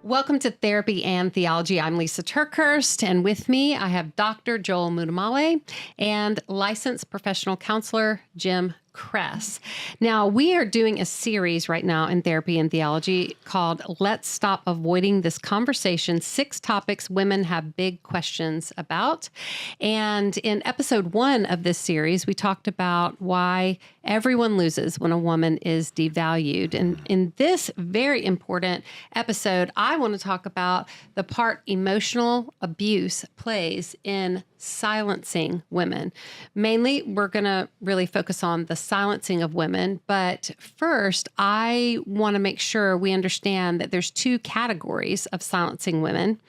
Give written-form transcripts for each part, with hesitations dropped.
Welcome to Therapy and Theology. I'm Lisa Turkhurst, and with me I have Dr. Joel Muddamalle and licensed professional counselor Jim Kress. Now, we are doing a series right now in Therapy and Theology called Let's Stop Avoiding This Conversation, 6 topics women have big questions about. And in episode 1 of this series, we talked about why everyone loses when a woman is devalued. And in this very important episode, I want to talk about the part emotional abuse plays in silencing women. Mainly, we're going to really focus on the silencing of women. But first, I want to make sure we understand that there's 2 categories of silencing women.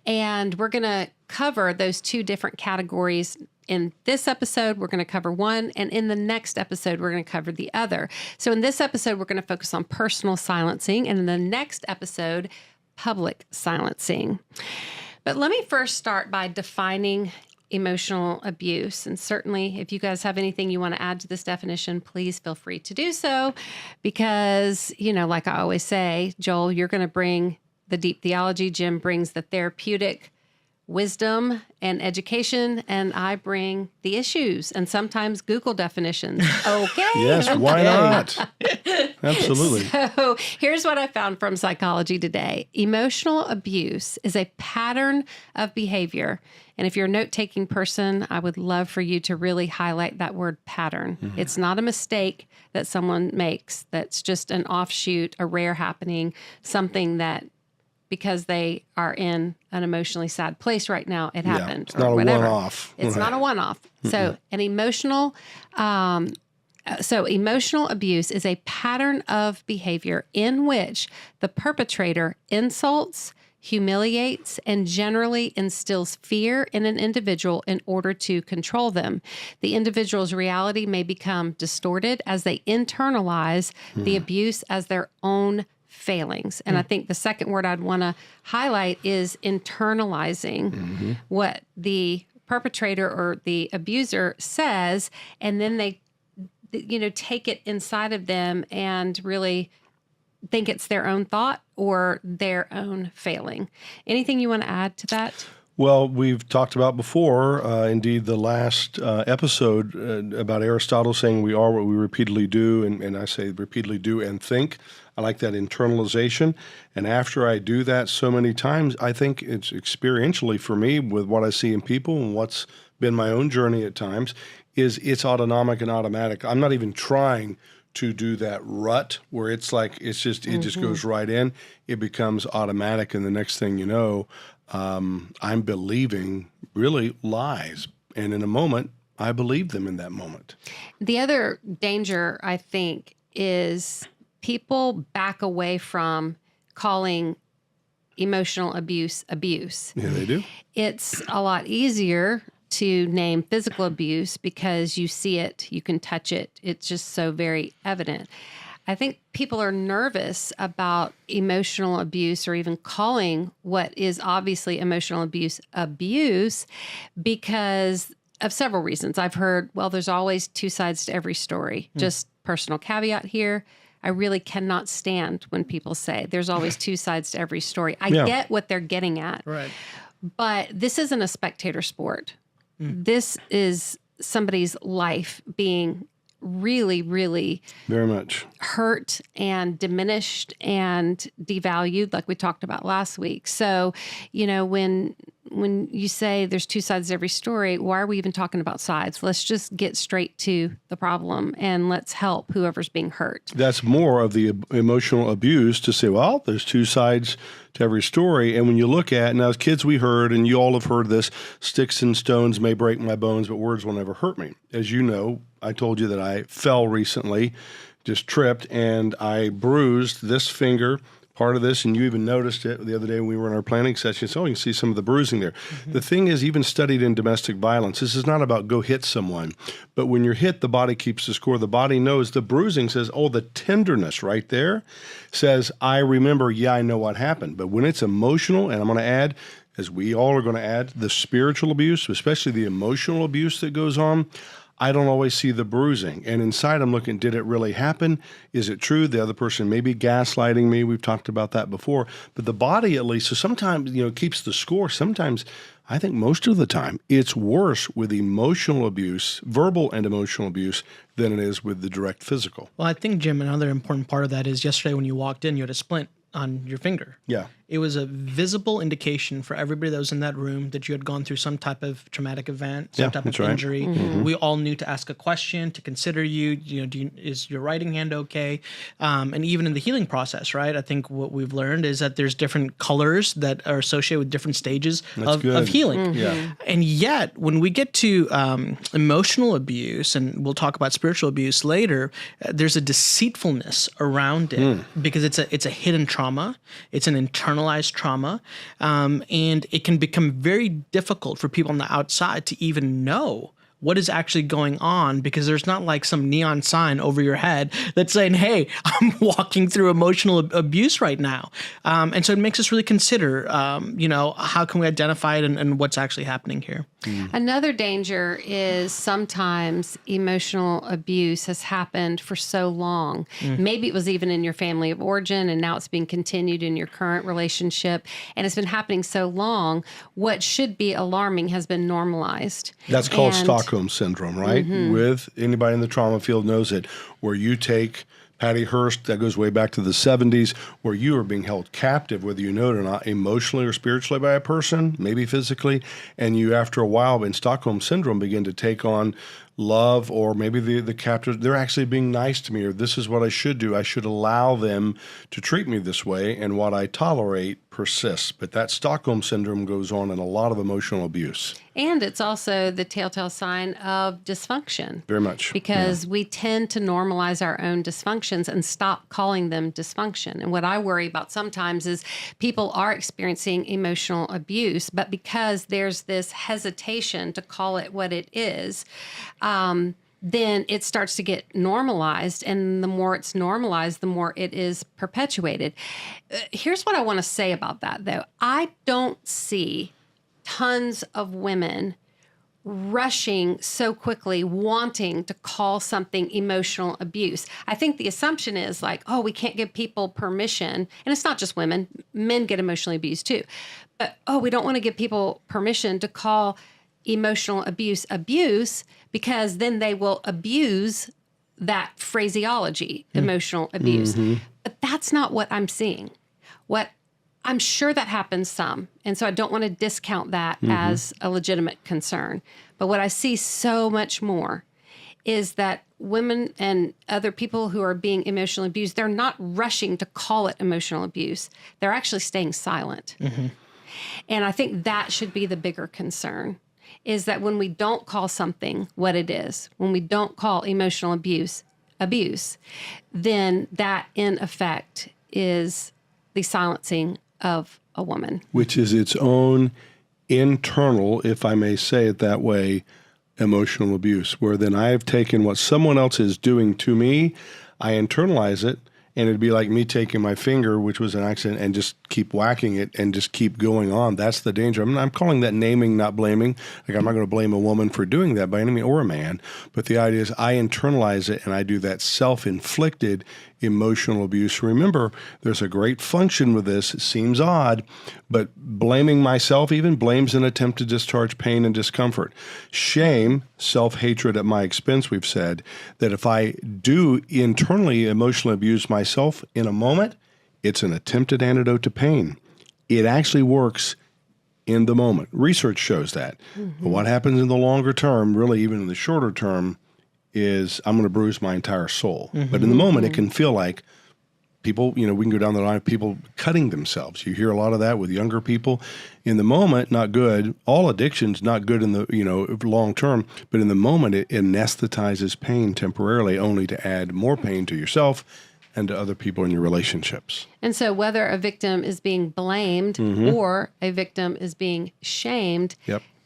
And we're going to cover those 2 different categories. In this episode, we're going to cover one, and in the next episode, we're going to cover the other. So in this episode, we're going to focus on personal silencing, and in the next episode, public silencing. But let me first start by defining emotional abuse. And certainly, if you guys have anything you want to add to this definition, please feel free to do so. Because, like I always say, Joel, you're going to bring the deep theology. Jim brings the therapeutic wisdom and education, and I bring the issues and sometimes Google definitions. Okay. Yes, why not? Absolutely. So here's what I found from Psychology Today. Emotional abuse is a pattern of behavior. And if you're a note-taking person, I would love for you to really highlight that word pattern. Mm-hmm. It's not a mistake that someone makes. That's just an offshoot, a rare happening, something that because they are in an emotionally sad place right now, it happened. It's not a one-off. It's not a one-off. So emotional abuse is a pattern of behavior in which the perpetrator insults, humiliates, and generally instills fear in an individual in order to control them. The individual's reality may become distorted as they internalize the abuse as their own failings. And I think the second word I'd want to highlight is internalizing what the perpetrator or the abuser says, and then they, take it inside of them and really think it's their own thought or their own failing. Anything you want to add to that? Well, we've talked about before, indeed, the last episode about Aristotle saying we are what we repeatedly do, and I say repeatedly do and think. I like that internalization. And after I do that so many times, I think it's experientially for me with what I see in people and what's been my own journey at times, is it's autonomic and automatic. I'm not even trying to do that rut where it's like, it just goes right in. It becomes automatic. And the next thing you know, I'm believing really lies. And in a moment, I believe them in that moment. The other danger, I think, is people back away from calling emotional abuse abuse. Yeah, they do. It's a lot easier to name physical abuse because you see it, you can touch it. It's just so very evident. I think people are nervous about emotional abuse or even calling what is obviously emotional abuse abuse because of several reasons. I've heard, well, there's always 2 sides to every story. Just personal caveat here. I really cannot stand when people say there's always 2 sides to every story. I get what they're getting at. Right. But this isn't a spectator sport. This is somebody's life being really, really very much hurt and diminished and devalued, like we talked about last week. So, when you say there's 2 sides to every story, why are we even talking about sides? Let's just get straight to the problem and let's help whoever's being hurt. That's more of the emotional abuse to say, well, there's 2 sides to every story. And when you look at, now as kids we heard, and you all have heard this, sticks and stones may break my bones, but words will never hurt me. As you know, I told you that I fell recently, just tripped, and I bruised this finger, part of this, and you even noticed it the other day when we were in our planning session. So you can see some of the bruising there. Mm-hmm. The thing is, even studied in domestic violence, this is not about go hit someone, but when you're hit, the body keeps the score. The body knows. The bruising says, oh, the tenderness right there says, I remember, I know what happened. But when it's emotional, and I'm going to add, as we all are going to add, the spiritual abuse, especially the emotional abuse that goes on, I don't always see the bruising. And inside I'm looking, did it really happen? Is it true? The other person may be gaslighting me. We've talked about that before. But the body, at least, so sometimes, keeps the score. Sometimes, I think most of the time, it's worse with emotional abuse, verbal and emotional abuse, than it is with the direct physical. Well, I think, Jim, another important part of that is yesterday when you walked in, you had a splint on your finger. Yeah. It was a visible indication for everybody that was in that room that you had gone through some type of traumatic event, some type of injury. Mm-hmm. We all knew to ask a question, to consider you. Is your writing hand okay? And even in the healing process, right? I think what we've learned is that there's different colors that are associated with different stages of healing. Mm-hmm. Yeah. And yet, when we get to emotional abuse, and we'll talk about spiritual abuse later, there's a deceitfulness around it because it's a hidden trauma. It's an internalized trauma, and it can become very difficult for people on the outside to even know what is actually going on, because there's not like some neon sign over your head that's saying, hey, I'm walking through emotional abuse right now. And so it makes us really consider, how can we identify it and what's actually happening here? Another danger is sometimes emotional abuse has happened for so long. Maybe it was even in your family of origin, and now it's being continued in your current relationship, and it's been happening so long. What should be alarming has been normalized. That's called Stockholm syndrome, right? With anybody in the trauma field knows it, where you take Patty Hearst, that goes way back to the 70s, where you are being held captive, whether you know it or not, emotionally or spiritually by a person, maybe physically, and you, after a while, in Stockholm syndrome, begin to take on love, or maybe the captors, they're actually being nice to me, or this is what I should do. I should allow them to treat me this way, and what I tolerate persists. But that Stockholm syndrome goes on in a lot of emotional abuse. And it's also the telltale sign of dysfunction. Very much. Because we tend to normalize our own dysfunctions and stop calling them dysfunction. And what I worry about sometimes is people are experiencing emotional abuse, but because there's this hesitation to call it what it is, then it starts to get normalized. And the more it's normalized, the more it is perpetuated. Here's what I want to say about that, though. I don't see tons of women rushing so quickly, wanting to call something emotional abuse. I think the assumption is like, oh, we can't give people permission. And it's not just women. Men get emotionally abused too. But, we don't want to give people permission to call emotional abuse abuse, because then they will abuse that phraseology, emotional abuse. But that's not what I'm seeing. I'm sure that happens some. And so I don't want to discount that as a legitimate concern. But what I see so much more is that women and other people who are being emotionally abused, they're not rushing to call it emotional abuse. They're actually staying silent. And I think that should be the bigger concern, is that when we don't call something what it is, when we don't call emotional abuse, then that in effect is the silencing of a woman. Which is its own internal, if I may say it that way, emotional abuse, where then I have taken what someone else is doing to me, I internalize it, and it'd be like me taking my finger, which was an accident, and just keep whacking it and just keep going on. That's the danger. I'm calling that naming, not blaming. Like, I'm not going to blame a woman for doing that by any means, or a man. But the idea is I internalize it, and I do that self-inflicted emotional abuse. Remember, there's a great function with this. It seems odd, but blaming myself even blames an attempt to discharge pain and discomfort. Shame, self-hatred at my expense, we've said, that if I do internally emotionally abuse myself in a moment, it's an attempted antidote to pain. It actually works in the moment. Research shows that. But what happens in the longer term, really even in the shorter term, is I'm going to bruise my entire soul. But in the moment, it can feel like people, we can go down the line of people cutting themselves. You hear a lot of that with younger people. In the moment, not good. All addiction's not good in the, long term, but in the moment, it anesthetizes pain temporarily, only to add more pain to yourself and to other people in your relationships. And so whether a victim is being blamed or a victim is being shamed,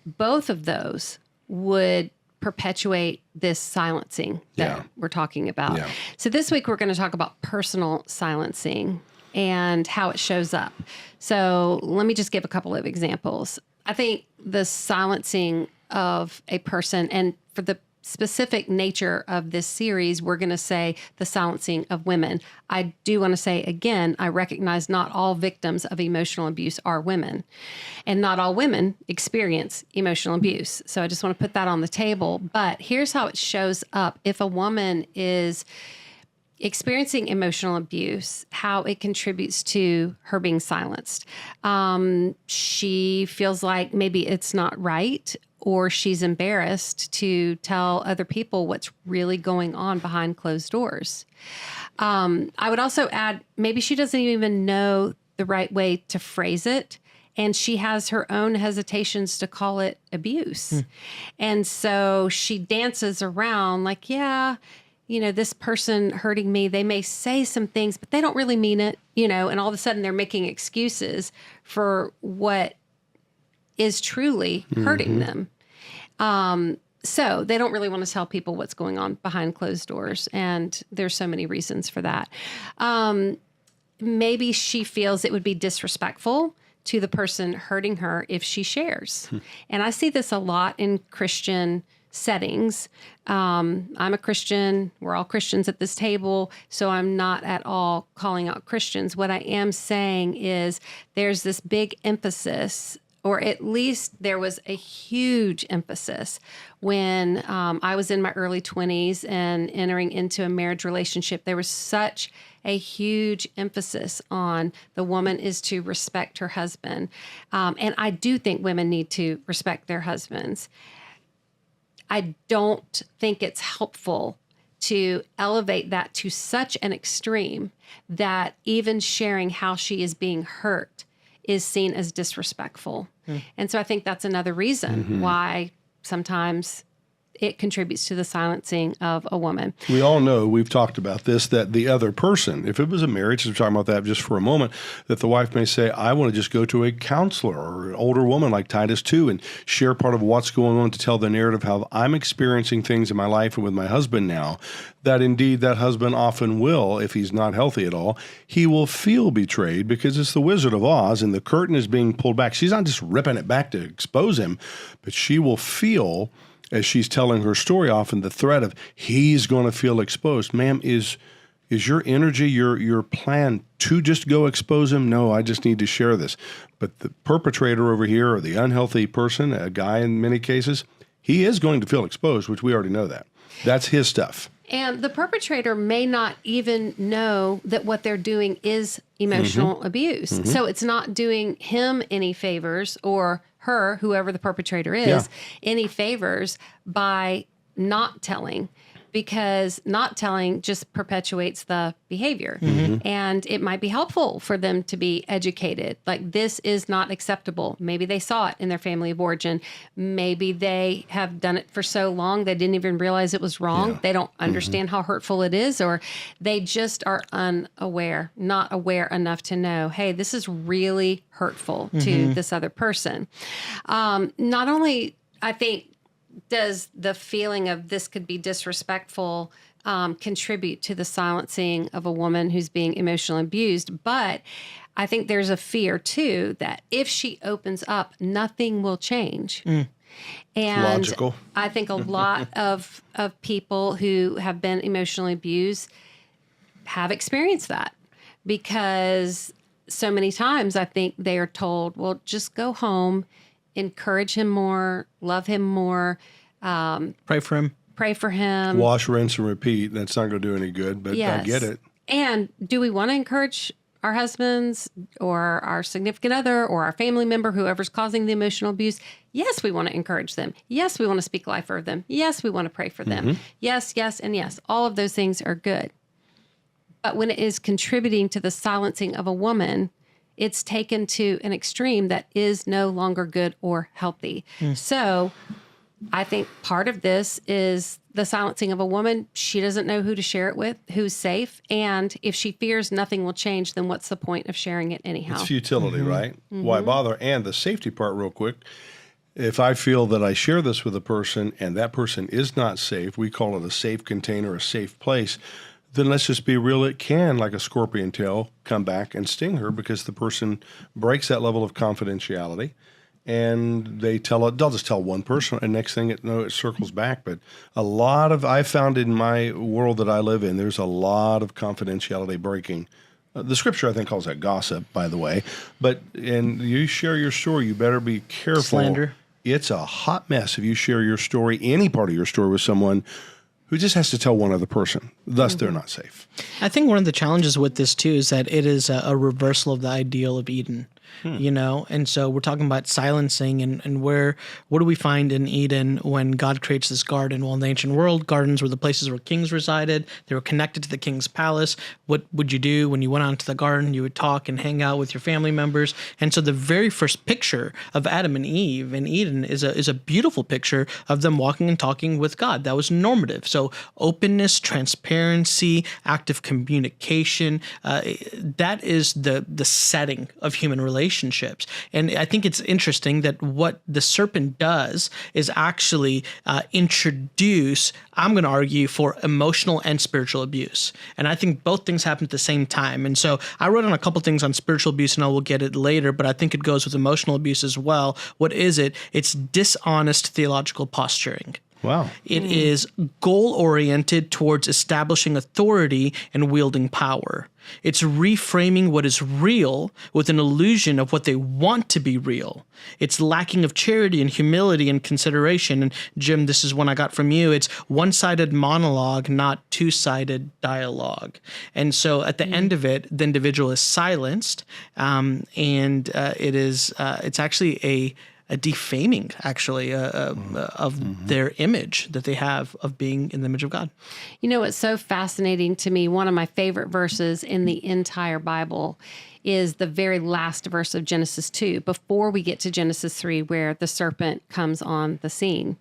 both of those would perpetuate this silencing that we're talking about. So this week we're going to talk about personal silencing and how it shows up. So let me just give a couple of examples. I think the silencing of a person, and for the specific nature of this series, we're going to say the silencing of women. I do want to say again, I recognize not all victims of emotional abuse are women, and not all women experience emotional abuse. So I just want to put that on the table. But here's how it shows up. If a woman is experiencing emotional abuse, how it contributes to her being silenced. She feels like maybe it's not right, or she's embarrassed to tell other people what's really going on behind closed doors. I would also add, maybe she doesn't even know the right way to phrase it, and she has her own hesitations to call it abuse. And so she dances around like, yeah, this person hurting me, they may say some things, but they don't really mean it, and all of a sudden they're making excuses for what is truly hurting them. So they don't really want to tell people what's going on behind closed doors. And there's so many reasons for that. Maybe she feels it would be disrespectful to the person hurting her if she shares. And I see this a lot in Christian settings. I'm a Christian. We're all Christians at this table. So I'm not at all calling out Christians. What I am saying is there's this big emphasis, or at least there was a huge emphasis when I was in my early 20s and entering into a marriage relationship. There was such a huge emphasis on the woman is to respect her husband. And I do think women need to respect their husbands. I don't think it's helpful to elevate that to such an extreme that even sharing how she is being hurt is seen as disrespectful. And so I think that's another reason why sometimes it contributes to the silencing of a woman. We all know, we've talked about this, that the other person, if it was a marriage, we're talking about that just for a moment, that the wife may say, I want to just go to a counselor or an older woman like Titus 2 and share part of what's going on to tell the narrative how I'm experiencing things in my life and with my husband now, that indeed that husband often will, if he's not healthy at all, he will feel betrayed because it's the Wizard of Oz and the curtain is being pulled back. She's not just ripping it back to expose him, but she will feel, as she's telling her story, often the threat of he's going to feel exposed. Ma'am, is your energy, your plan to just go expose him? No, I just need to share this. But the perpetrator over here, or the unhealthy person, a guy in many cases, he is going to feel exposed, which we already know that. That's his stuff. And the perpetrator may not even know that what they're doing is emotional abuse. So it's not doing him any favors, or her, whoever the perpetrator is, any favors by not telling, because not telling just perpetuates the behavior. And it might be helpful for them to be educated. Like, this is not acceptable. Maybe they saw it in their family of origin. Maybe they have done it for so long they didn't even realize it was wrong. They don't understand how hurtful it is, or they just are unaware, not aware enough to know, hey, this is really hurtful to this other person. Not only, I think, does the feeling of this could be disrespectful contribute to the silencing of a woman who's being emotionally abused, but I think there's a fear too that if she opens up, nothing will change. And logical. I think a lot of people who have been emotionally abused have experienced that, because so many times I think they are told, well, just go home, encourage him more, love him more. Pray for him. Pray for him. Wash, rinse, and repeat. That's not going to do any good, but I get it. And do we want to encourage our husbands or our significant other or our family member, whoever's causing the emotional abuse? Yes, we want to encourage them. Yes, we want to speak life over them. Yes, we want to pray for them. Yes, yes, and yes. All of those things are good. But when it is contributing to the silencing of a woman, it's taken to an extreme that is no longer good or healthy. So I think part of this is the silencing of a woman. She doesn't know who to share it with, who's safe. And if she fears nothing will change, then what's the point of sharing it anyhow? It's futility, right? Why bother? And the safety part real quick. If I feel that I share this with a person and that person is not safe, we call it a safe container, a safe place, then let's just be real. It can, like a scorpion tail, come back and sting her because the person breaks that level of confidentiality. and they'll just tell one person, and next thing it circles back. But I found in my world that I live in, there's a lot of confidentiality breaking. The scripture, I think, calls that gossip, by the way. And you share your story, you better be careful. Slander. It's a hot mess if you share your story, any part of your story, with someone who just has to tell one other person. Thus, they're not safe. I think one of the challenges with this, too, is that it is a reversal of the ideal of Eden. And so we're talking about silencing and what do we find in Eden when God creates this garden? Well, in the ancient world, gardens were the places where kings resided. They were connected to the king's palace. What would you do when you went out into the garden? You would talk and hang out with your family members. And so the very first picture of Adam and Eve in Eden is a beautiful picture of them walking and talking with God. That was normative. So openness, transparency, active communication, that is the setting of human relationships. And I think it's interesting that what the serpent does is actually introduce, I'm going to argue, for emotional and spiritual abuse. And I think both things happen at the same time. And so I wrote on a couple things on spiritual abuse, and I will get it later, but I think it goes with emotional abuse as well. What is it? It's dishonest theological posturing. Wow. It is goal-oriented towards establishing authority and wielding power. It's reframing what is real with an illusion of what they want to be real. It's lacking of charity and humility and consideration. And Jim, this is one I got from you. It's one-sided monologue, not two-sided dialogue. And so at the end of it, the individual is silenced, and it's actually a defaming, actually, of their image that they have of being in the image of God. You know, what's so fascinating to me, one of my favorite verses in the entire Bible is the very last verse of Genesis 2, before we get to Genesis 3, where the serpent comes on the scene.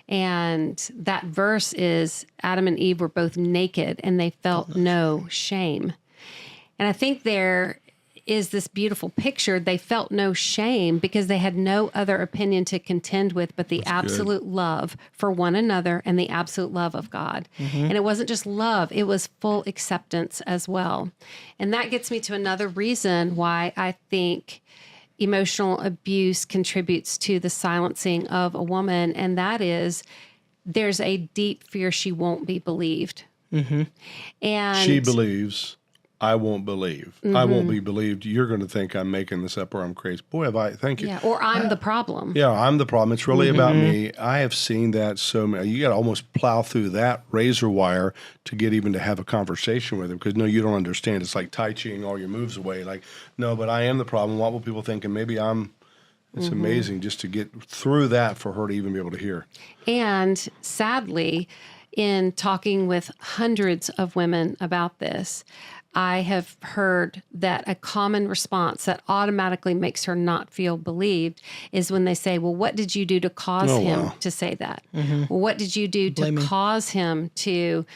And that verse is, Adam and Eve were both naked and they felt no shame. And I think there is this beautiful picture. They felt no shame because they had no other opinion to contend with but the absolute love for one another and the absolute love of God. And it wasn't just love, it was full acceptance as well. And that gets me to another reason why I think emotional abuse contributes to the silencing of a woman, and that is there's a deep fear she won't be believed. And she believes, I won't believe. I won't be believed. You're going to think I'm making this up or I'm crazy. Boy, thank you. Yeah, or I'm the problem. Yeah, I'm the problem. It's really about me. I have seen that so many. You got to almost plow through that razor wire to get even to have a conversation with them because, no, you don't understand. It's like Tai Chi-ing all your moves away. Like, no, but I am the problem. What will people think? And maybe it's amazing just to get through that for her to even be able to hear. And sadly, in talking with hundreds of women about this, I have heard that a common response that automatically makes her not feel believed is when they say, well, what did you do to cause him to say that? Well, what did you do to cause him to,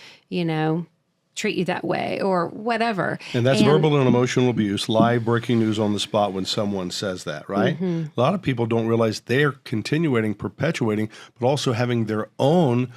treat you that way or whatever? And that's verbal and emotional abuse, live breaking news on the spot when someone says that, right? A lot of people don't realize they're continuating, perpetuating, but also having their own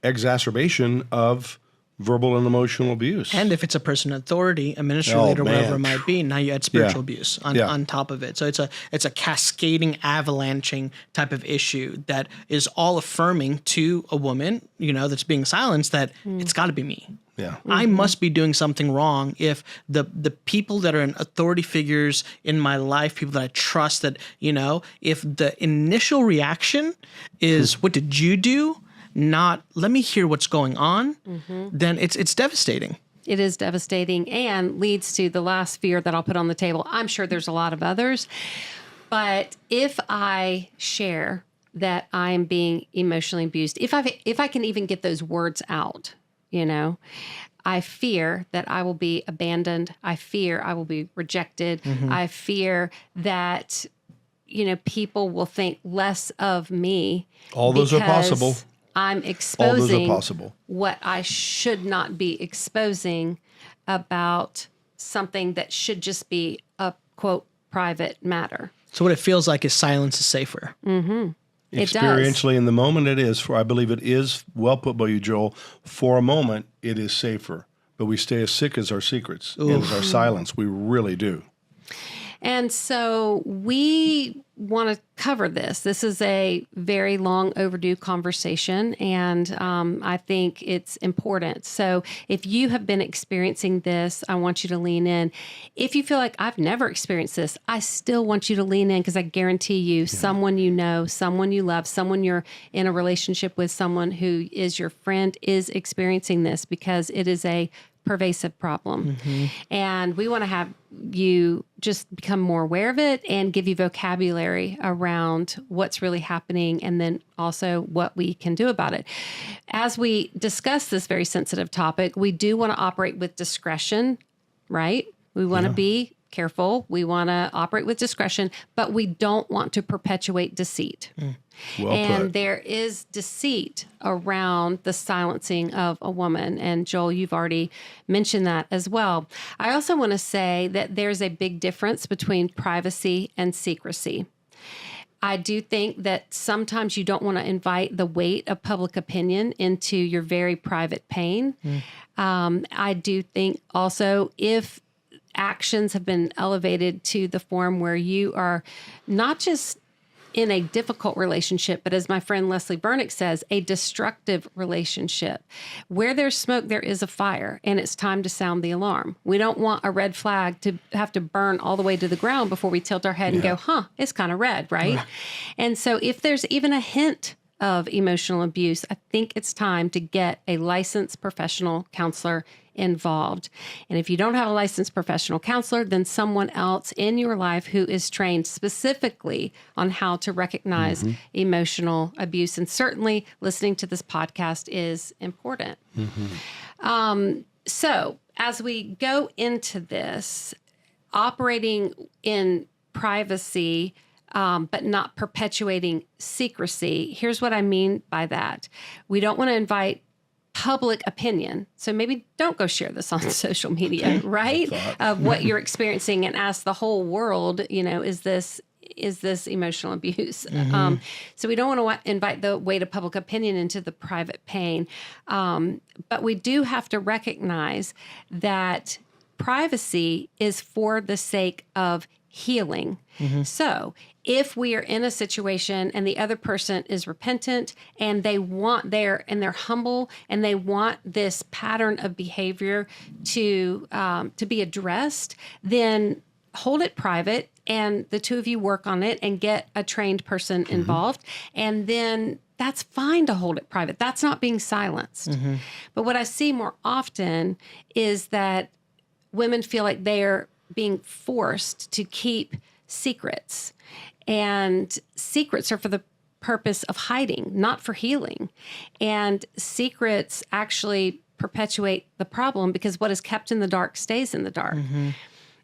exacerbation of verbal and emotional abuse. And if it's a person in authority, a ministry leader, whatever it might be, now you add spiritual abuse on top of it. So it's a cascading, avalanching type of issue that is all affirming to a woman, that's being silenced, that it's got to be me. Yeah. I must be doing something wrong if the people that are in authority figures in my life, people that I trust, that, if the initial reaction is, what did you do? Not, let me hear what's going on, then it's devastating. It is devastating and leads to the last fear that I'll put on the table. I'm sure there's a lot of others, but if I share that I'm being emotionally abused, if I can even get those words out, I fear that I will be abandoned. I fear I will be rejected. I fear that, people will think less of me. All those are possible. I'm exposing what I should not be exposing about something that should just be a, quote, private matter. So what it feels like is silence is safer. Experientially, in the moment it is, I believe it is well put by you, Joel, for a moment it is safer. But we stay as sick as our secrets and as our silence. We really do. And so we want to cover this. This is a very long overdue conversation, and I think it's important. So if you have been experiencing this, I want you to lean in. If you feel like I've never experienced this, I still want you to lean in, because I guarantee you someone you know, someone you love, someone you're in a relationship with, someone who is your friend is experiencing this, because it is a pervasive problem. And we want to have you just become more aware of it and give you vocabulary around what's really happening, and then also what we can do about it. As we discuss this very sensitive topic, we do want to operate with discretion, right? We want to be careful. We want to operate with discretion, but we don't want to perpetuate deceit. Well put. There is deceit around the silencing of a woman. And Joel, you've already mentioned that as well. I also want to say that there's a big difference between privacy and secrecy. I do think that sometimes you don't want to invite the weight of public opinion into your very private pain. I do think also, if actions have been elevated to the form where you are not just in a difficult relationship, but as my friend Leslie Bernick says, a destructive relationship. Where there's smoke, there is a fire, and it's time to sound the alarm. We don't want a red flag to have to burn all the way to the ground before we tilt our head and go, it's kind of red, right? And so if there's even a hint of emotional abuse, I think it's time to get a licensed professional counselor involved. And if you don't have a licensed professional counselor, then someone else in your life who is trained specifically on how to recognize emotional abuse. And certainly listening to this podcast is important. So as we go into this, operating in privacy, but not perpetuating secrecy, here's what I mean by that. We don't want to invite public opinion. So maybe don't go share this on social media, right? Of what you're experiencing, and ask the whole world, is this emotional abuse? So we don't want to invite the weight of public opinion into the private pain. But we do have to recognize that privacy is for the sake of healing. So if we are in a situation and the other person is repentant and they're humble and they want this pattern of behavior to be addressed, then hold it private and the two of you work on it and get a trained person involved. And then that's fine to hold it private. That's not being silenced. But what I see more often is that women feel like they're being forced to keep secrets. And secrets are for the purpose of hiding, not for healing. And secrets actually perpetuate the problem, because what is kept in the dark stays in the dark.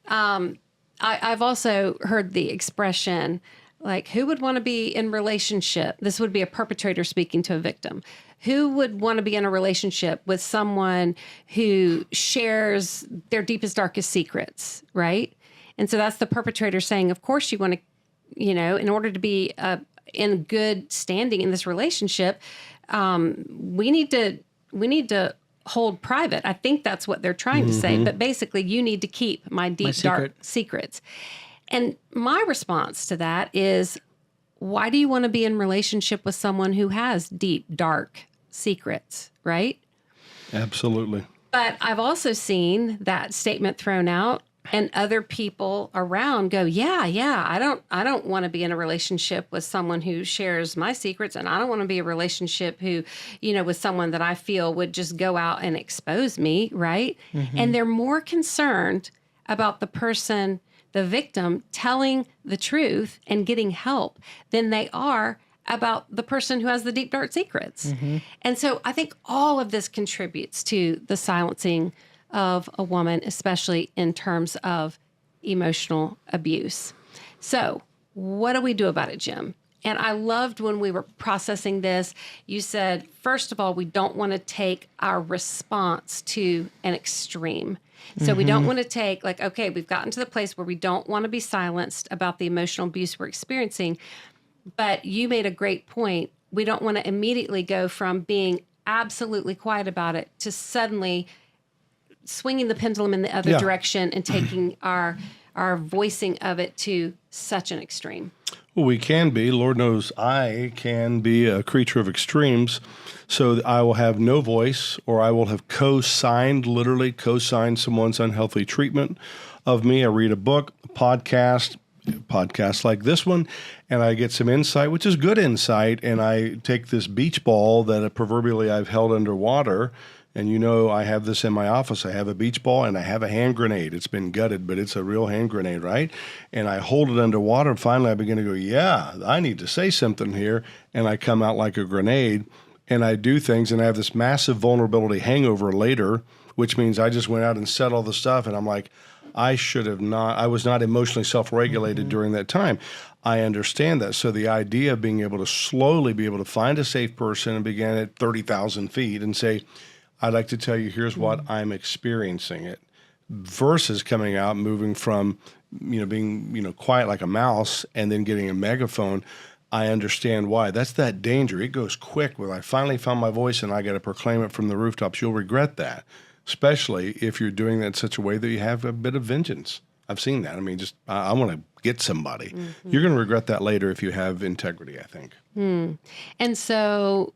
I've also heard the expression, like, who would want to be in relationship? This would be a perpetrator speaking to a victim. Who would want to be in a relationship with someone who shares their deepest, darkest secrets, right? And so that's the perpetrator saying, of course you want to, in order to be in good standing in this relationship, we need to hold private. I think that's what they're trying to say. But basically, you need to keep my deep, dark secrets. And my response to that is, why do you want to be in relationship with someone who has deep, dark secrets, right? Absolutely. But I've also seen that statement thrown out, and other people around go, I don't want to be in a relationship with someone who shares my secrets, and I don't want to be in a relationship who, with someone that I feel would just go out and expose me, right? And they're more concerned about the victim telling the truth and getting help than they are about the person who has the deep, dark secrets. And so I think all of this contributes to the silencing of a woman, especially in terms of emotional abuse. So what do we do about it, Jim? And I loved when we were processing this, you said, first of all, we don't want to take our response to an extreme. So we don't want to take okay, we've gotten to the place where we don't want to be silenced about the emotional abuse we're experiencing. But you made a great point. We don't want to immediately go from being absolutely quiet about it to suddenly swinging the pendulum in the other direction and taking our our voicing of it to such an extreme? Well, we can be. Lord knows I can be a creature of extremes. So I will have no voice, or I will have literally co-signed someone's unhealthy treatment of me. I read a book, a podcast like this one, and I get some insight, which is good insight. And I take this beach ball that proverbially I've held underwater. And I have this in my office. I have a beach ball and I have a hand grenade. It's been gutted, but it's a real hand grenade, right? And I hold it underwater. And finally, I begin to go, yeah, I need to say something here. And I come out like a grenade and I do things. And I have this massive vulnerability hangover later, which means I just went out and said all the stuff. And I'm like, I was not emotionally self-regulated during that time. I understand that. So the idea of being able to slowly be able to find a safe person and begin at 30,000 feet and say, I'd like to tell you, here's what I'm experiencing it, versus coming out, moving from, being, quiet like a mouse and then getting a megaphone. I understand why. That's that danger. It goes quick. When I finally found my voice and I got to proclaim it from the rooftops, you'll regret that, especially if you're doing that in such a way that you have a bit of vengeance. I've seen that. I mean, I want to get somebody. You're going to regret that later if you have integrity, I think. And so,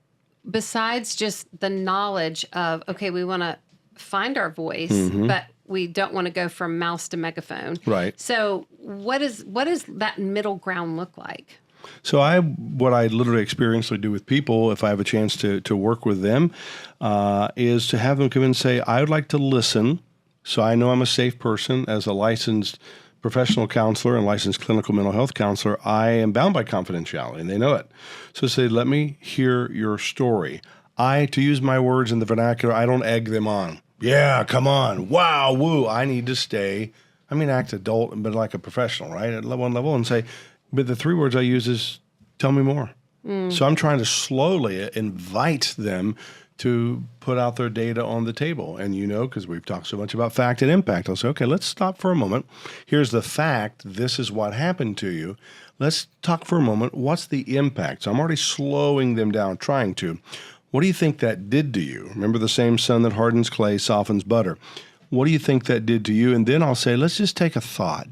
besides just the knowledge of, okay, we want to find our voice, but we don't want to go from mouse to megaphone. Right. So what does that middle ground look like? So what I literally experientially do with people, if I have a chance to work with them, is to have them come in and say, I would like to listen. So I know I'm a safe person as a licensed professional counselor and licensed clinical mental health counselor. I am bound by confidentiality, and they know it. So say, let me hear your story. To use my words in the vernacular, I don't egg them on. Yeah, come on. Wow, woo. I need to act adult, but like a professional, right? At one level, and say, but the 3 words I use is, tell me more. So I'm trying to slowly invite them to put out their data on the table. And because we've talked so much about fact and impact, I'll say, okay, let's stop for a moment. Here's the fact. This is what happened to you. Let's talk for a moment. What's the impact? So I'm already slowing them down, trying to. What do you think that did to you? Remember, the same sun that hardens clay softens butter. What do you think that did to you? And then I'll say, let's just take a thought,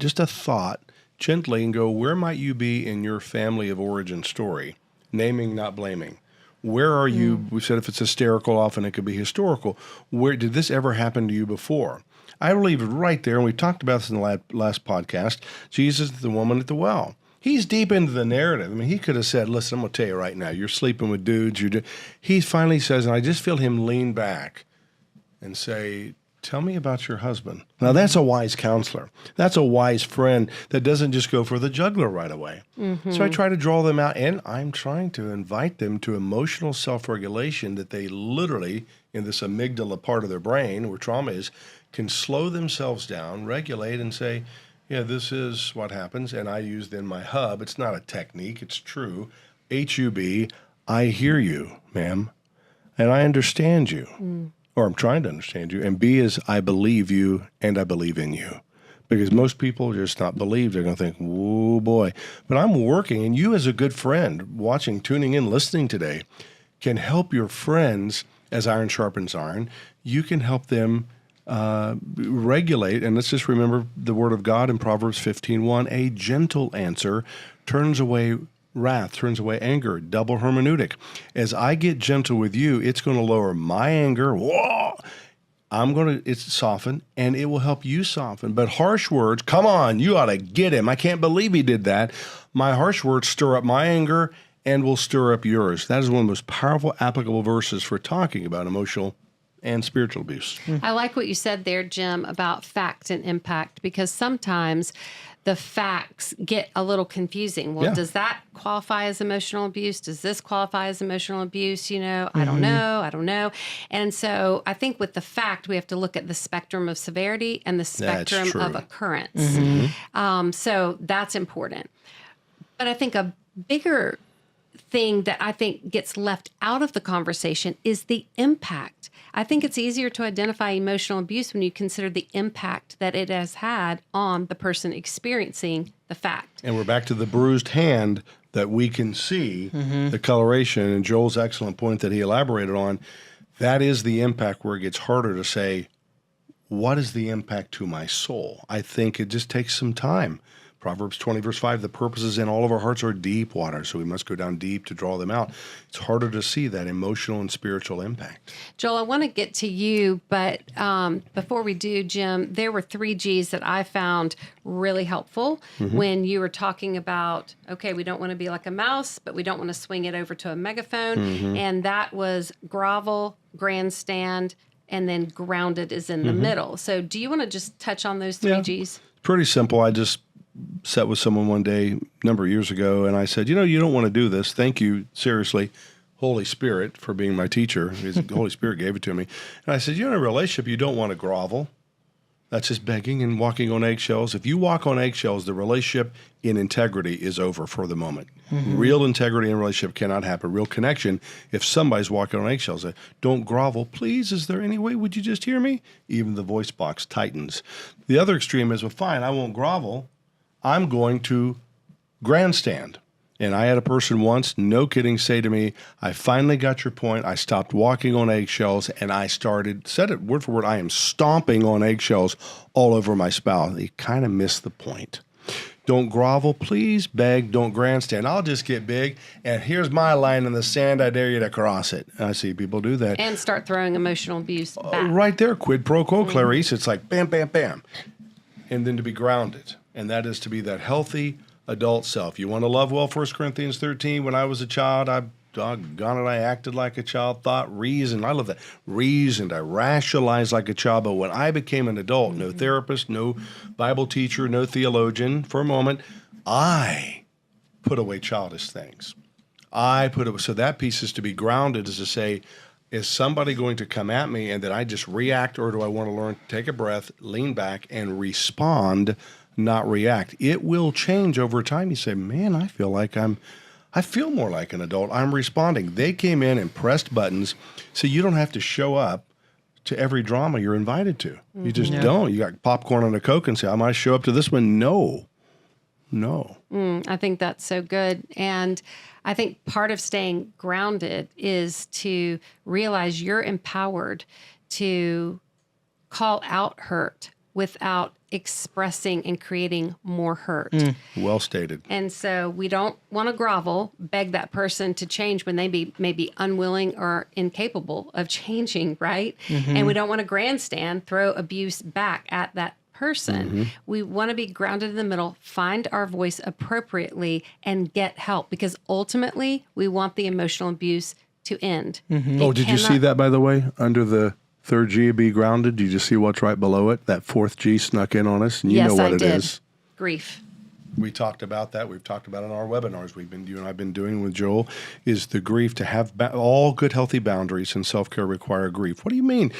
gently, and go, where might you be in your family of origin story? Naming, not blaming. Where are you? We said if it's hysterical, often it could be historical. Where did this ever happen to you before? I will leave it right there, and we talked about this in the last podcast. Jesus, the woman at the well. He's deep into the narrative. I mean, he could have said, listen, I'm going to tell you right now, you're sleeping with dudes. He finally says, and I just feel him lean back and say, tell me about your husband. Now, that's a wise counselor. That's a wise friend that doesn't just go for the jugular right away. So I try to draw them out, and I'm trying to invite them to emotional self-regulation that they literally, in this amygdala part of their brain where trauma is, can slow themselves down, regulate, and say, yeah, this is what happens. And I use then my hub. It's not a technique. It's true. HUB, I hear you, ma'am, and I understand you. Or I'm trying to understand you. And B is I believe you and I believe in you. Because most people just not believe. They're going to think, oh boy. But I'm working, and you as a good friend, watching, tuning in, listening today, can help your friends as iron sharpens iron. You can help them regulate. And let's just remember the word of God in Proverbs 15:1, a gentle answer turns away wrath, turns away anger, double hermeneutic. As I get gentle with you, it's going to lower my anger. Whoa! It's soften, and it will help you soften. But harsh words, come on, you ought to get him. I can't believe he did that. My harsh words stir up my anger and will stir up yours. That is one of the most powerful applicable verses for talking about emotional and spiritual abuse. I like what you said there, Jim, about fact and impact, because sometimes the facts get a little confusing. Well, does that qualify as emotional abuse? Does this qualify as emotional abuse? I don't know. And so I think with the fact, we have to look at the spectrum of severity and the spectrum of occurrence. So that's important. But I think a bigger thing that I think gets left out of the conversation is the impact. I think it's easier to identify emotional abuse when you consider the impact that it has had on the person experiencing the fact. And we're back to the bruised hand that we can see, the coloration, and Joel's excellent point that he elaborated on. That is the impact where it gets harder to say, what is the impact to my soul? I think it just takes some time. Proverbs 20, verse 5, the purposes in all of our hearts are deep water, so we must go down deep to draw them out. It's harder to see that emotional and spiritual impact. Joel, I want to get to you, but before we do, Jim, there were 3 G's that I found really helpful when you were talking about, okay, we don't want to be like a mouse, but we don't want to swing it over to a megaphone. And that was grovel, grandstand, and then grounded is in the middle. So do you want to just touch on those 3 G's? Pretty simple. I just sat with someone one day a number of years ago, and I said, you don't want to do this. Thank you, seriously, Holy Spirit, for being my teacher. The Holy Spirit gave it to me. And I said, in a relationship, you don't want to grovel. That's just begging and walking on eggshells. If you walk on eggshells, the relationship in integrity is over for the moment. Real integrity in a relationship cannot happen. Real connection, if somebody's walking on eggshells, don't grovel. Please, is there any way? Would you just hear me? Even the voice box tightens. The other extreme is, well, fine, I won't grovel. I'm going to grandstand. And I had a person once, no kidding, say to me, I finally got your point. I stopped walking on eggshells and I said it word for word, I am stomping on eggshells all over my spouse. He kind of missed the point. Don't grovel, please, beg, don't grandstand. I'll just get big, and here's my line in the sand. I dare you to cross it. I see people do that. And start throwing emotional abuse back. Right there, quid pro quo, Clarice. It's like bam, bam, bam. And then to be grounded. And that is to be that healthy adult self. You want to love well, 1 Corinthians 13. When I was a child, I acted like a child, thought, reasoned. I love that. Reasoned. I rationalized like a child. But when I became an adult, no therapist, no Bible teacher, no theologian, for a moment, I put away childish things. So that piece is to be grounded, is to say, is somebody going to come at me and then I just react, or do I want to learn to take a breath, lean back, and respond, not react? It will change over time. You say, man, I feel more like an adult. I'm responding. They came in and pressed buttons, so you don't have to show up to every drama you're invited to. You just don't. You got popcorn and a Coke and say, I might show up to this one. No. I think that's so good. And I think part of staying grounded is to realize you're empowered to call out hurt without expressing and creating more hurt. Well stated. And so we don't want to grovel, beg that person to change when they may be unwilling or incapable of changing, right? And we don't want to grandstand, throw abuse back at that person. We want to be grounded in the middle, find our voice appropriately, and get help, because ultimately we want the emotional abuse to end. Did you see that, by the way, under the 3rd G, be grounded? Did you see what's right below it? That 4th G snuck in on us, and you know what it is. Grief. We talked about that. We've talked about it in our webinars you and I've been doing with Joel, is the grief. To have all good, healthy boundaries and self-care require grief. What do you mean?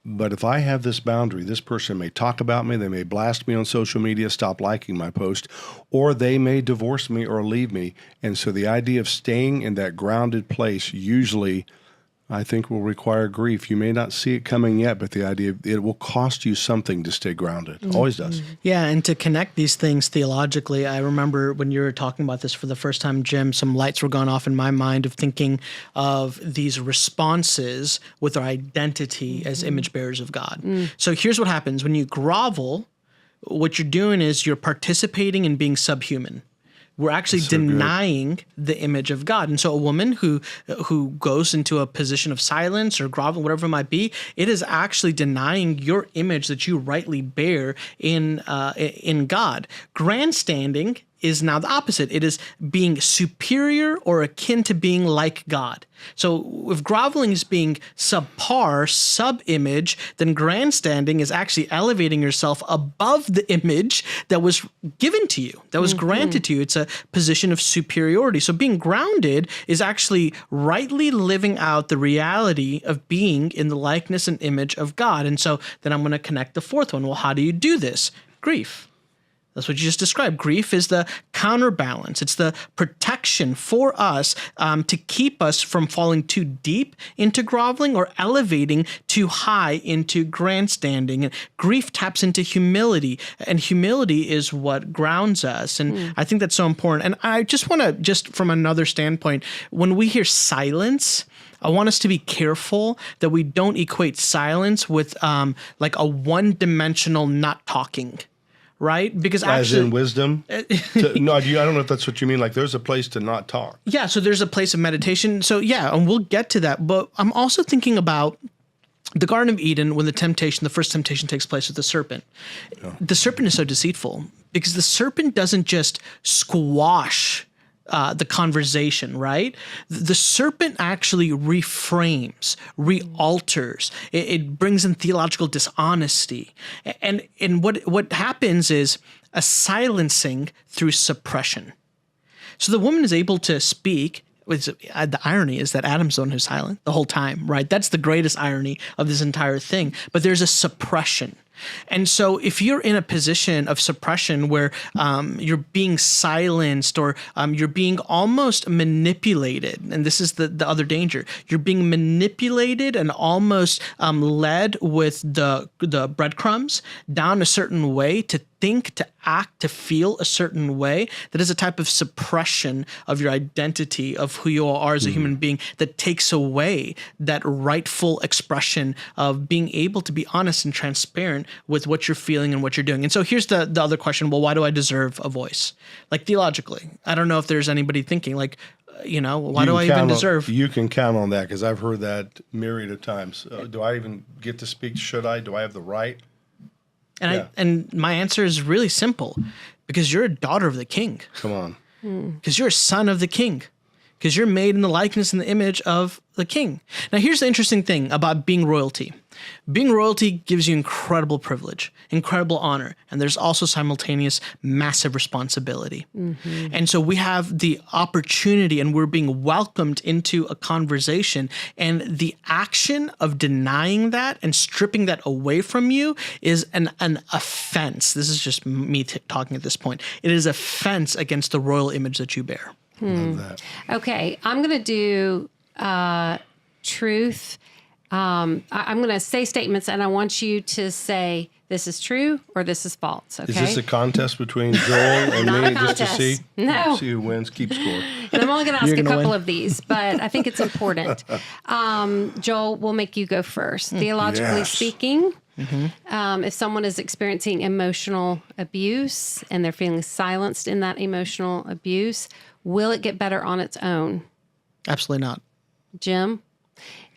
But if I have this boundary, this person may talk about me, they may blast me on social media, stop liking my post, or they may divorce me or leave me. And so the idea of staying in that grounded place usually, I think, will require grief. You may not see it coming yet, but the idea, it will cost you something to stay grounded. Always does. Yeah, and to connect these things theologically, I remember when you were talking about this for the first time, Jim, some lights were going off in my mind of thinking of these responses with our identity as image bearers of God. So here's what happens. When you grovel, what you're doing is you're participating in being subhuman. We're actually denying the image of God. And so a woman who goes into a position of silence or grovel, whatever it might be, it is actually denying your image that you rightly bear in God. Grandstanding is now the opposite. It is being superior or akin to being like God. So if groveling is being subpar, sub-image, then grandstanding is actually elevating yourself above the image that was given to you, that was granted to you. It's a position of superiority. So being grounded is actually rightly living out the reality of being in the likeness and image of God. And so then I'm going to connect the 4th one. Well, how do you do this? Grief. That's what you just described. Grief is the counterbalance. It's the protection for us to keep us from falling too deep into groveling or elevating too high into grandstanding. And grief taps into humility, and humility is what grounds us. And I think that's so important. And I just want to, just from another standpoint, when we hear silence, I want us to be careful that we don't equate silence with like a one-dimensional not talking. Right? Because actually, as in wisdom? No, I don't know if that's what you mean. Like there's a place to not talk. Yeah, so there's a place of meditation. So yeah, and we'll get to that. But I'm also thinking about the Garden of Eden when the first temptation takes place with the serpent. Yeah. The serpent is so deceitful because the serpent doesn't just squash the conversation, right? The serpent actually reframes, realters. It brings in theological dishonesty. And what happens is a silencing through suppression. So the woman is able to speak. The irony is that Adam's the one who's silent the whole time, right? That's the greatest irony of this entire thing. But there's a suppression. And so if you're in a position of suppression where you're being silenced or you're being almost manipulated, and this is the other danger, you're being manipulated and almost led with the breadcrumbs down a certain way to think, to act, to feel a certain way, that is a type of suppression of your identity, of who you are as a human being, that takes away that rightful expression of being able to be honest and transparent with what you're feeling and what you're doing. And so here's the other question. Well, why do I deserve a voice? Like theologically, I don't know if there's anybody thinking like, why do I even deserve? You can count on that because I've heard that myriad of times. Do I even get to speak? Should I? Do I have the right? And my answer is really simple, because you're a daughter of the king. Come on. Because you're a son of the king. Because you're made in the likeness and the image of the king. Now, here's the interesting thing about being royalty. Being royalty gives you incredible privilege, incredible honor, and there's also simultaneous massive responsibility. Mm-hmm. And so we have the opportunity and we're being welcomed into a conversation, and the action of denying that and stripping that away from you is an offense. This is just me talking at this point. It is offense against the royal image that you bear. Love that. Okay, I'm going to do truth. I'm going to say statements, and I want you to say this is true or this is false. Okay? Is this a contest between Joel and me just to see? No. See who wins, keep score. And I'm only going to ask a couple of these, but I think it's important. Joel, we'll make you go first. Theologically speaking, if someone is experiencing emotional abuse and they're feeling silenced in that emotional abuse, will it get better on its own? Absolutely not. Jim?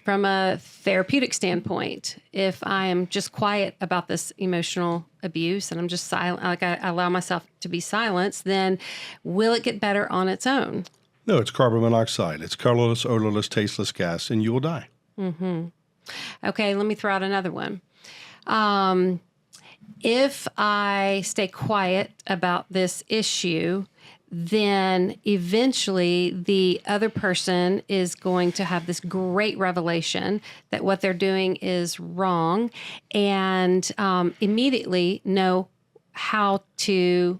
From a therapeutic standpoint, if I am just quiet about this emotional abuse and I'm just silent, like I allow myself to be silenced, then will it get better on its own? No, it's carbon monoxide. It's colorless, odorless, tasteless gas, and you will die. Mm-hmm. Okay, let me throw out another one. If I stay quiet about this issue, then eventually the other person is going to have this great revelation that what they're doing is wrong, and immediately know how to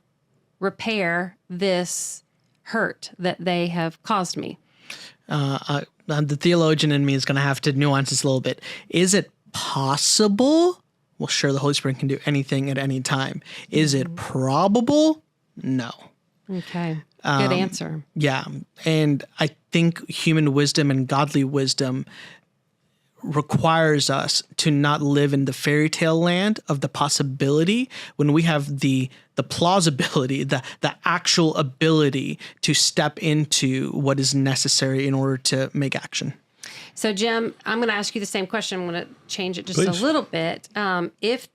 repair this hurt that they have caused me. The theologian in me is going to have to nuance this a little bit. Is it possible? Well, sure, the Holy Spirit can do anything at any time. Is it probable? No. Okay. Good answer. Yeah. And I think human wisdom and godly wisdom requires us to not live in the fairy tale land of the possibility when we have the plausibility, the actual ability to step into what is necessary in order to make action. So, Jim, I'm going to ask you the same question. I'm going to change it just Please. a little bit. If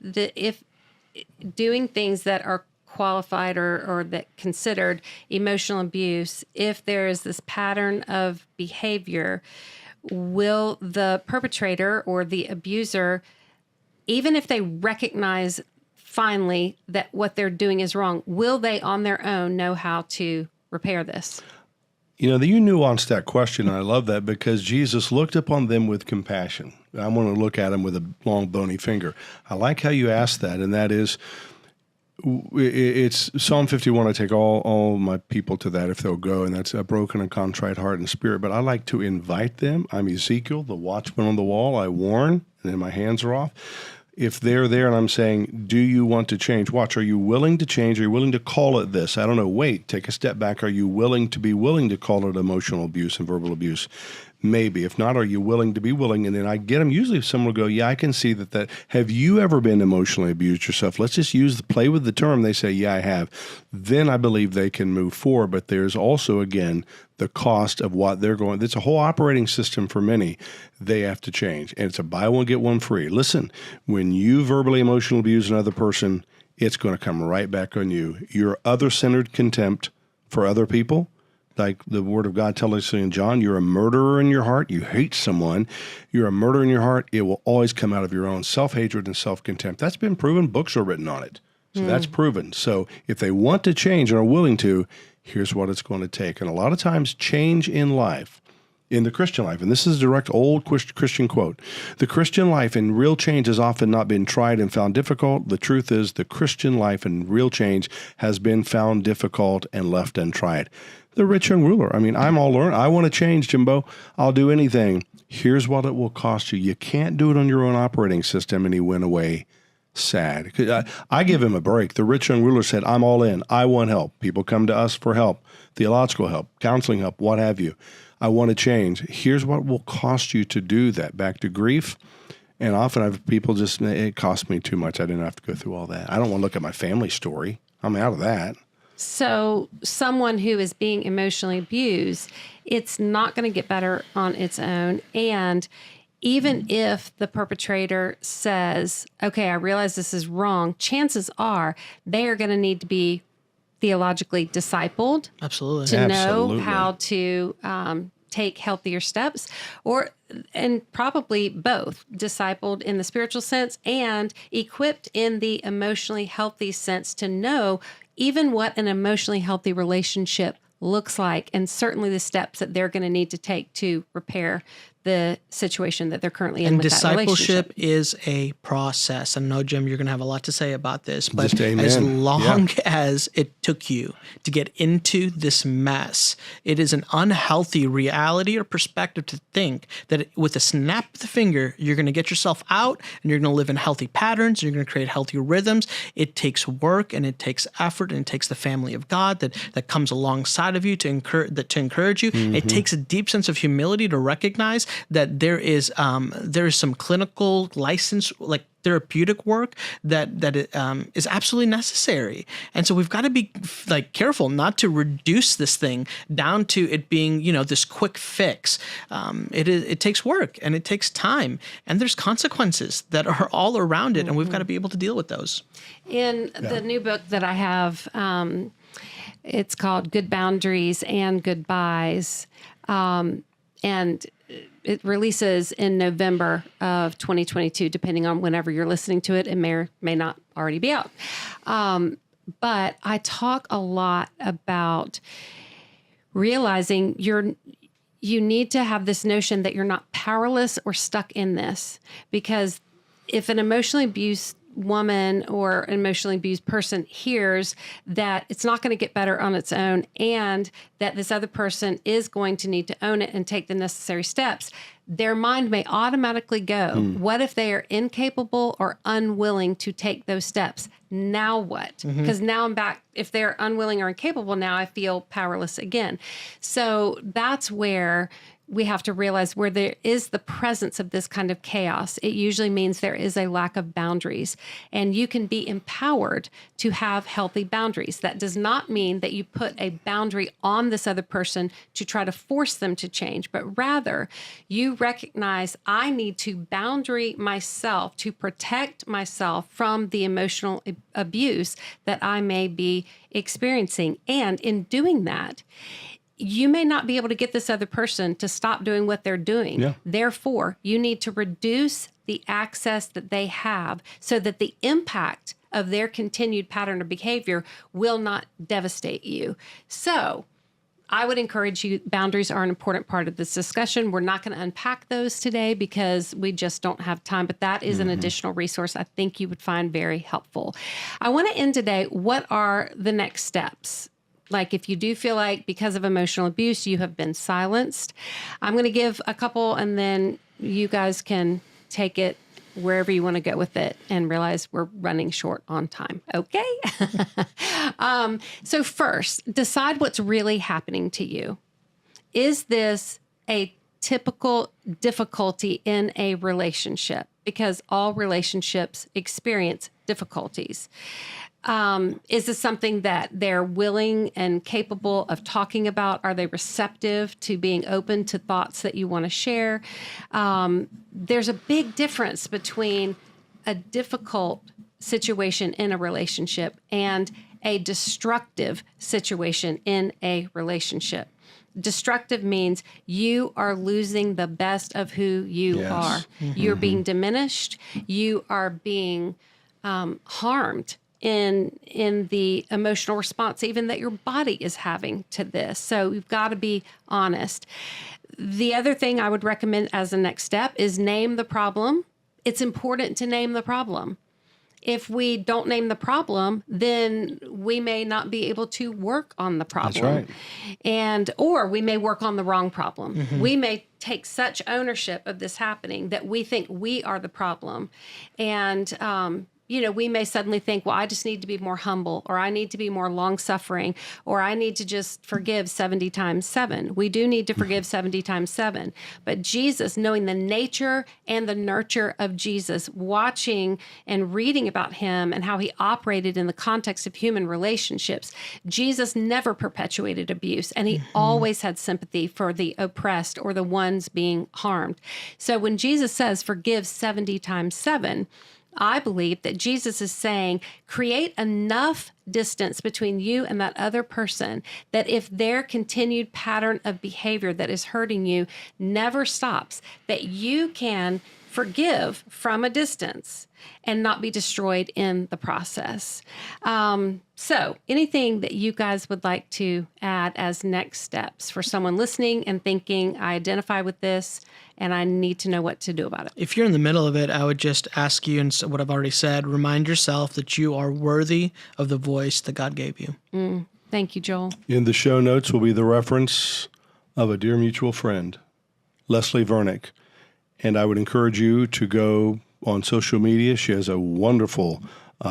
doing things that are qualified or that considered emotional abuse, if there is this pattern of behavior, will the perpetrator or the abuser, even if they recognize finally that what they're doing is wrong, will they on their own know how to repair this? You nuanced that question, and I love that because Jesus looked upon them with compassion. I want to look at them with a long, bony finger. I like how you asked that, and that is, it's Psalm 51. I take all my people to that if they'll go, and that's a broken and contrite heart and spirit. But I like to invite them. I'm Ezekiel, the watchman on the wall. I warn, and then my hands are off. if they're there and I'm saying, do you want to change? Watch, are you willing to change? Are you willing to call it this? I don't know. Wait, take a step back. Are you willing to call it emotional abuse and verbal abuse? Maybe. If not, are you willing to be willing? And then I get them. Usually someone will go, yeah, I can see that. Have you ever been emotionally abused yourself? Let's just play with the term. They say, yeah, I have. Then I believe they can move forward. But there's also, again, the cost of what they're going. It's a whole operating system for many. They have to change. And it's a buy one, get one free. Listen, when you verbally emotionally abuse another person, it's going to come right back on you. Your other-centered contempt for other people, like the Word of God tells us in John, you're a murderer in your heart. You hate someone. You're a murderer in your heart. It will always come out of your own self-hatred and self-contempt. That's been proven. Books are written on it. So that's proven. So if they want to change and are willing to, here's what it's going to take. And a lot of times change in life, in the Christian life, and this is a direct old Christian quote, the Christian life and real change has often not been tried and found difficult. The truth is the Christian life and real change has been found difficult and left untried. The rich young ruler. I mean, I'm all learned. I want to change, Jimbo. I'll do anything. Here's what it will cost you. You can't do it on your own operating system. And he went away sad. I give him a break. The rich young ruler said, I'm all in. I want help. People come to us for help, theological help, counseling help, what have you. I want to change. Here's what will cost you to do that. Back to grief. And often I've people just, it cost me too much. I didn't have to go through all that. I don't want to look at my family story. I'm out of that. So someone who is being emotionally abused, it's not going to get better on its own. And even if the perpetrator says, okay, I realize this is wrong, chances are they are going to need to be theologically discipled. Absolutely. To know how to take healthier steps, and probably both, discipled in the spiritual sense and equipped in the emotionally healthy sense to know even what an emotionally healthy relationship looks like, and certainly the steps that they're going to need to take to repair the situation that they're currently in and with that relationship. Discipleship is a process. I know, Jim, you're going to have a lot to say about this, but Just amen. as long as it took you to get into this mess, it is an unhealthy reality or perspective to think that with a snap of the finger, you're going to get yourself out and you're going to live in healthy patterns. You're going to create healthy rhythms. It takes work and it takes effort and it takes the family of God that comes alongside of you to encourage you. Mm-hmm. It takes a deep sense of humility to recognize that there is some clinical license, like therapeutic work that is absolutely necessary. And so we've got to be careful not to reduce this thing down to it being, this quick fix. It takes work and it takes time and there's consequences that are all around it. Mm-hmm. And we've got to be able to deal with those. In the new book that I have, it's called Good Boundaries and Goodbyes. And it releases in November of 2022, depending on whenever you're listening to it. It may or may not already be out. But I talk a lot about realizing you need to have this notion that you're not powerless or stuck in this. Because if an emotionally abused woman or an emotionally abused person hears that it's not going to get better on its own and that this other person is going to need to own it and take the necessary steps, their mind may automatically go, what if they are incapable or unwilling to take those steps? Now what? Because now I'm back. If they're unwilling or incapable, now I feel powerless again. So that's where we have to realize where there is the presence of this kind of chaos, it usually means there is a lack of boundaries. And you can be empowered to have healthy boundaries. That does not mean that you put a boundary on this other person to try to force them to change, but rather you recognize I need to boundary myself to protect myself from the emotional abuse that I may be experiencing. And in doing that, you may not be able to get this other person to stop doing what they're doing. Yeah. Therefore, you need to reduce the access that they have so that the impact of their continued pattern of behavior will not devastate you. So I would encourage you, boundaries are an important part of this discussion. We're not going to unpack those today because we just don't have time, but that is an additional resource I think you would find very helpful. I want to end today. What are the next steps? Like if you do feel like because of emotional abuse, you have been silenced, I'm going to give a couple and then you guys can take it wherever you want to go with it and realize we're running short on time. Okay. So first, decide what's really happening to you. Is this a typical difficulty in a relationship? Because all relationships experience difficulties. Is this something that they're willing and capable of talking about? Are they receptive to being open to thoughts that you want to share? There's a big difference between a difficult situation in a relationship and a destructive situation in a relationship. Destructive means you are losing the best of who you are. Mm-hmm. You're being diminished. You are being harmed in the emotional response, even that your body is having to this. So you've got to be honest. The other thing I would recommend as a next step is name the problem. It's important to name the problem. If we don't name the problem, then we may not be able to work on the problem. That's right. Or we may work on the wrong problem. Mm-hmm. We may take such ownership of this happening that we think we are the problem. And, we may suddenly think, well, I just need to be more humble, or I need to be more long-suffering, or I need to just forgive 70 times 7. We do need to forgive 70 times 7. But Jesus, knowing the nature and the nurture of Jesus, watching and reading about him and how he operated in the context of human relationships, Jesus never perpetuated abuse, and he always had sympathy for the oppressed or the ones being harmed. So when Jesus says, forgive 70 times 7, I believe that Jesus is saying, create enough distance between you and that other person that if their continued pattern of behavior that is hurting you never stops, that you can forgive from a distance and not be destroyed in the process. So anything that you guys would like to add as next steps for someone listening and thinking, I identify with this and I need to know what to do about it? If you're in the middle of it, I would just ask you, and what I've already said, remind yourself that you are worthy of the voice that God gave you. Thank you, Joel. In the show notes will be the reference of a dear mutual friend, Leslie Vernick. And I would encourage you to go on social media. She has a wonderful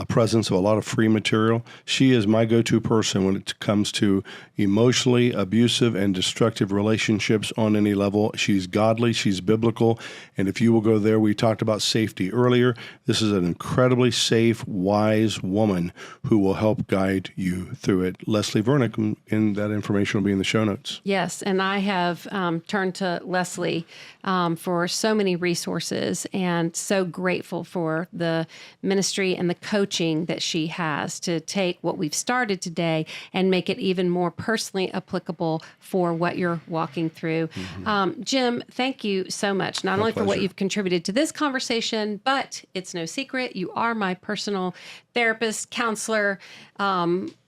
presence of a lot of free material. She is my go-to person when it comes to emotionally abusive and destructive relationships on any level. She's godly, she's biblical, and if you will go there, we talked about safety earlier. This is an incredibly safe, wise woman who will help guide you through it. Leslie Vernick, and that information will be in the show notes. Yes, and I have turned to Leslie for so many resources, and so grateful for the ministry and the coaching that she has to take what we've started today and make it even more personally applicable for what you're walking through. Mm-hmm. Jim, thank you so much, not only for what you've contributed to this conversation, but it's no secret, you are my personal therapist, counselor,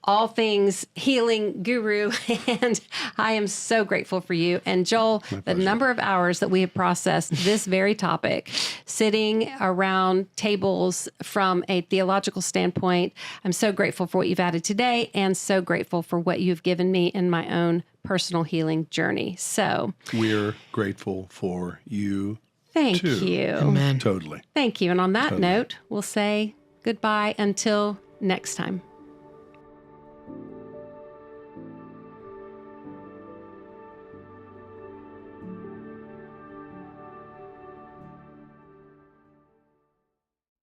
all things healing guru, and I am so grateful for you. And Joel, the number of hours that we have processed this very topic, sitting around tables from a theological standpoint, I'm so grateful for what you've added today, and so grateful for what you've given me in my own personal healing journey. So we're grateful for you. Thank you. Amen. Totally. Thank you. And on that note, we'll say goodbye until next time.